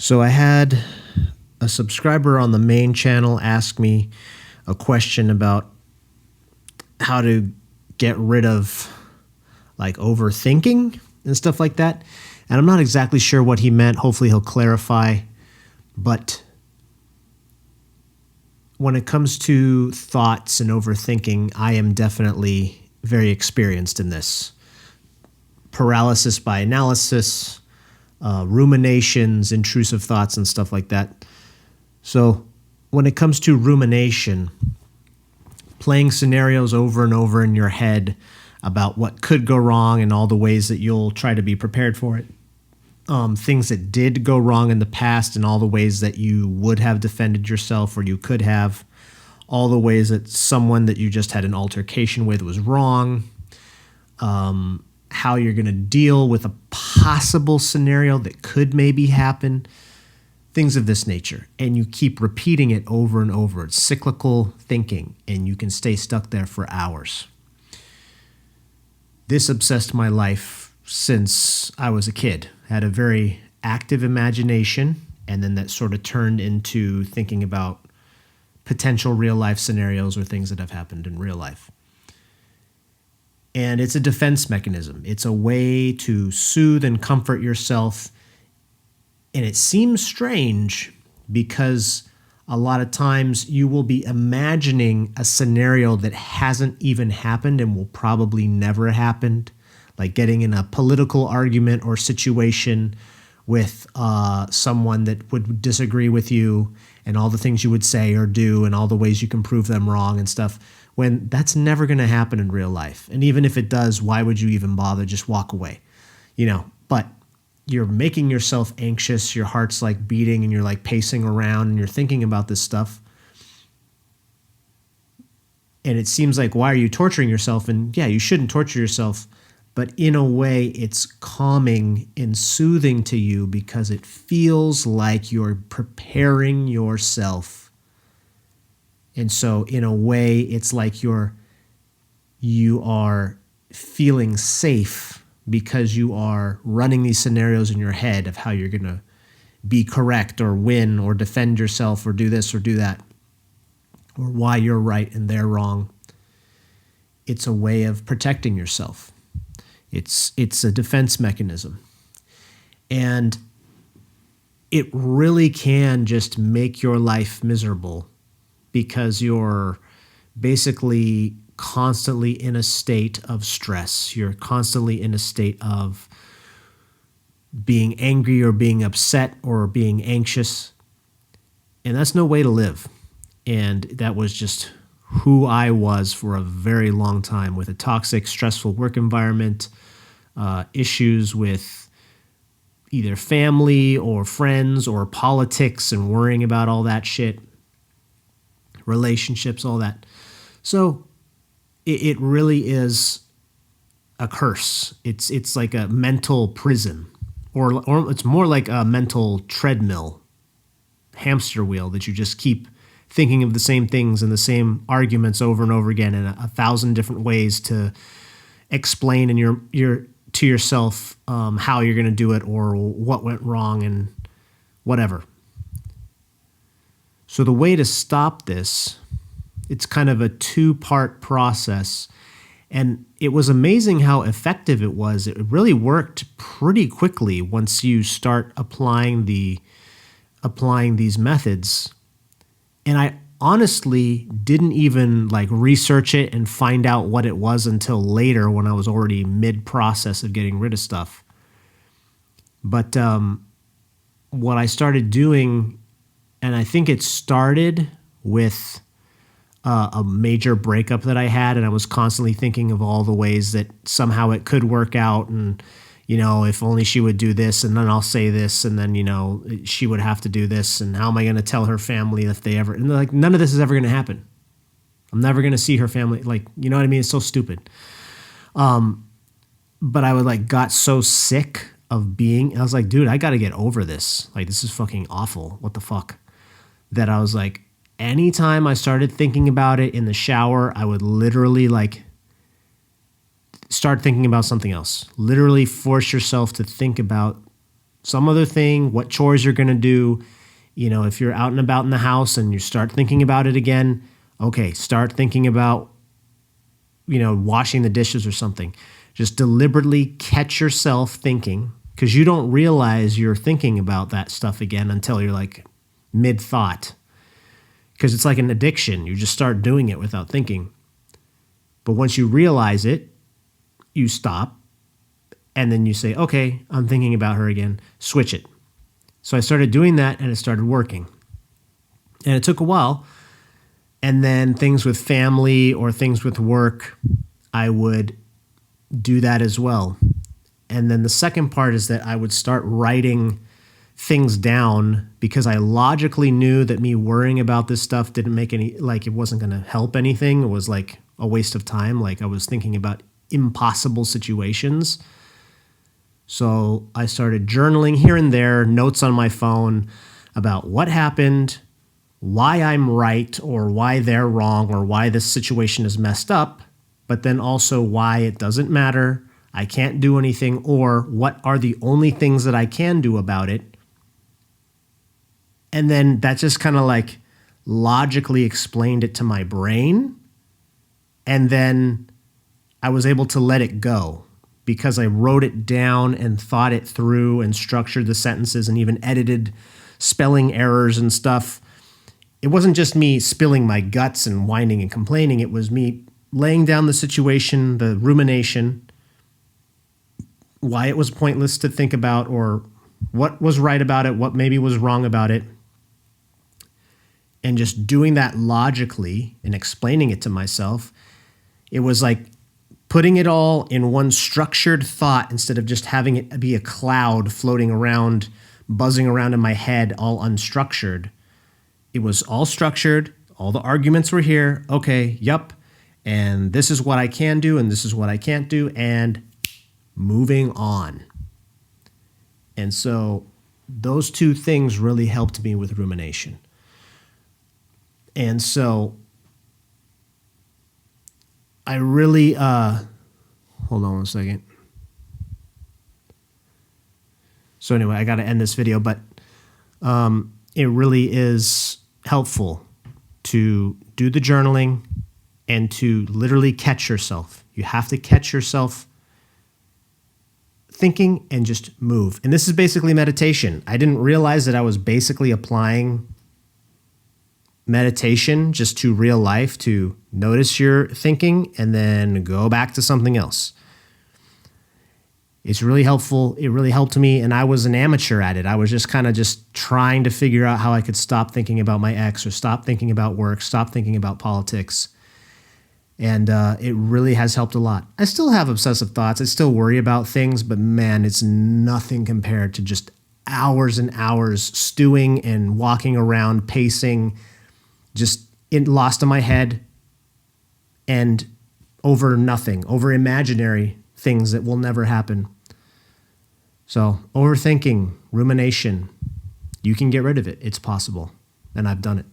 So I had a subscriber on the main channel ask me a question about how to get rid of like overthinking and stuff like that. And I'm not exactly sure what he meant. Hopefully he'll clarify. But when it comes to thoughts and overthinking, I am definitely very experienced in this. Paralysis by analysis, ruminations, intrusive thoughts, and stuff like that. So when it comes to rumination, playing scenarios over and over in your head about what could go wrong and all the ways that you'll try to be prepared for it. Things that did go wrong in the past and all the ways that you would have defended yourself or you could have. All the ways that someone that you just had an altercation with was wrong. How you're going to deal with a possible scenario that could maybe happen. Things of this nature. And you keep repeating it over and over. It's cyclical thinking, and you can stay stuck there for hours. This obsessed my life since I was a kid. I had a very active imagination, and then that sort of turned into thinking about potential real-life scenarios or things that have happened in real life. And it's a defense mechanism. It's a way to soothe and comfort yourself. And it seems strange because a lot of times you will be imagining a scenario that hasn't even happened and will probably never happened, like getting in a political argument or situation with someone that would disagree with you and all the things you would say or do and all the ways you can prove them wrong and stuff, when that's never going to happen in real life. And even if it does, why would you even bother? Just walk away, but you're making yourself anxious. Your heart's like beating and you're like pacing around and you're thinking about this stuff. And it seems like, why are you torturing yourself? And yeah, you shouldn't torture yourself, but in a way it's calming and soothing to you because it feels like you're preparing yourself. And so in a way, it's like you are feeling safe because you are running these scenarios in your head of how you're going to be correct or win or defend yourself or do this or do that, or why you're right and they're wrong. It's a way of protecting yourself. It's a defense mechanism. And it really can just make your life miserable because you're basically constantly in a state of stress. You're constantly in a state of being angry or being upset or being anxious. And that's no way to live. And that was just who I was for a very long time, with a toxic, stressful work environment, issues with either family or friends or politics and worrying about all that shit. Relationships, all that. So it really is a curse. It's like a mental prison, or it's more like a mental treadmill, hamster wheel that you just keep thinking of the same things and the same arguments over and over again in a thousand different ways to explain in your to yourself how you're going to do it or what went wrong and whatever. So the way to stop this, it's kind of a two-part process. And it was amazing how effective it was. It really worked pretty quickly once you start applying these methods. And I honestly didn't even research it and find out what it was until later when I was already mid-process of getting rid of stuff. But what I started doing, and I think it started with a major breakup that I had, and I was constantly thinking of all the ways that somehow it could work out, and if only she would do this, and then I'll say this, and then she would have to do this, and how am I going to tell her family if they ever? And none of this is ever going to happen. I'm never going to see her family. You know what I mean? It's so stupid. But I got so sick of being. I was like, dude, I got to get over this. This is fucking awful. What the fuck? That I was like, anytime I started thinking about it in the shower, I would literally start thinking about something else. Literally force yourself to think about some other thing, what chores you're going to do. If you're out and about in the house and you start thinking about it again, okay, start thinking about, washing the dishes or something. Just deliberately catch yourself thinking, because you don't realize you're thinking about that stuff again until you're like mid-thought, because it's like an addiction. You just start doing it without thinking. But once you realize it, you stop, and then you say, okay, I'm thinking about her again. Switch it. So I started doing that, and it started working. And it took a while. And then things with family or things with work, I would do that as well. And then the second part is that I would start writing things down, because I logically knew that me worrying about this stuff didn't make any, like, it wasn't going to help anything. It was like a waste of time. Like, I was thinking about impossible situations. So I started journaling here and there, notes on my phone about what happened, why I'm right or why they're wrong, or why this situation is messed up, but then also why it doesn't matter, I can't do anything, or what are the only things that I can do about it. And then that just kind of like logically explained it to my brain. And then I was able to let it go, because I wrote it down and thought it through and structured the sentences and even edited spelling errors and stuff. It wasn't just me spilling my guts and whining and complaining. It was me laying down the situation, the rumination, why it was pointless to think about, or what was right about it, what maybe was wrong about it. And just doing that logically and explaining it to myself. It was like putting it all in one structured thought, instead of just having it be a cloud floating around, buzzing around in my head, all unstructured. It was all structured. All the arguments were here. Okay, yup. And this is what I can do, and this is what I can't do, and moving on. And so those two things really helped me with rumination. And so I really, hold on one second. So anyway, I got to end this video, but it really is helpful to do the journaling and to literally catch yourself. You have to catch yourself thinking and just move. And this is basically meditation. I didn't realize that I was basically applying meditation just to real life, to notice your thinking and then go back to something else. It's really helpful. It really helped me, and I was an amateur at it. I was just kind of just trying to figure out how I could stop thinking about my ex, or stop thinking about work, stop thinking about politics. And it really has helped a lot. I still have obsessive thoughts. I still worry about things, but man, it's nothing compared to just hours and hours stewing and walking around, pacing, just lost in my head, and over nothing, over imaginary things that will never happen. So overthinking, rumination, you can get rid of it. It's possible, and I've done it.